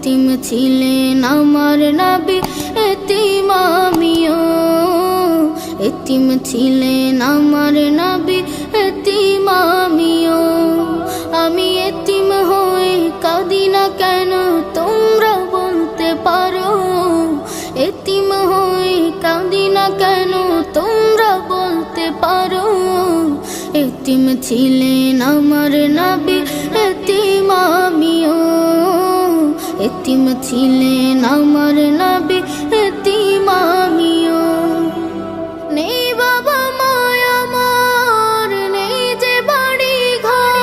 এতিম ছিলেন আমার নবী, এতিম আমিও। এতিম ছিলেন আমার নবী, এতিম আমিও। আমি এতিম হয়ে কাঁদি না কেন তোমরা বলতে পারো? এতিম হয়ে কাঁদি না কেন তোমরা বলতে পারো? এতিম ছিলেন আমার নবী, এতিম আমিও। এতিম ছিলেন আমার নবী, এতিম আমিও। নেই বাবা মায় আমার, নেই যে বাড়ি ঘর।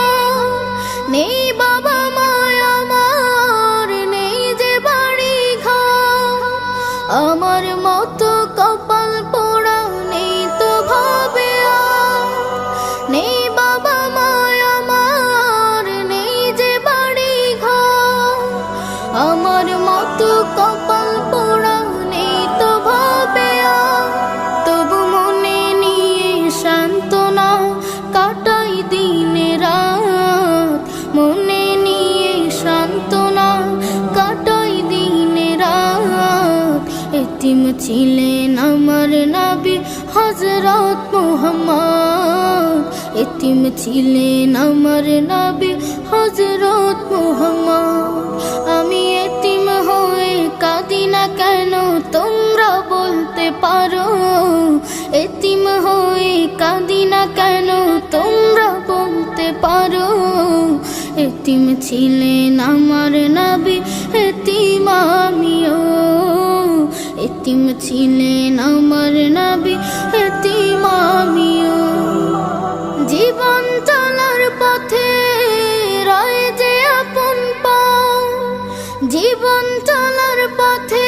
নেই বাবা মায় আমার, নেই যে বাড়ি ঘর। আমার মতো কপাল পোড়া নেই তো ভাবে আর। নেই বাবা মায় আমার, নেই যে বাড়ি ঘর। আমার মতো কপাল পোড়া নেই তো ভাবে আর। তবু মনে নিয়ে সান্ত্বনা কাটাই দিনে রাত। মনে নিয়ে সান্ত্বনা কাটাই দিনে রাত। এতিম ছিলেন আমার নবী হযরত মুহাম্মদ। এতিম ছিলেন আমার নবী হযরত মুহাম্মদ। আমি এতিম হয়ে কাঁদি না কেন তোমরা বলতে পারো? এতিম হয়ে কাঁদি না কেন তোমরা বলতে পারো? এতিম ছিলেন আমার নবী, এতিম আমিও। এতিম ছিলেন আমার নবী, এতিম আমিও। জীবন চলার পথে রয় যে আপন পাও। জীবন চলার পথে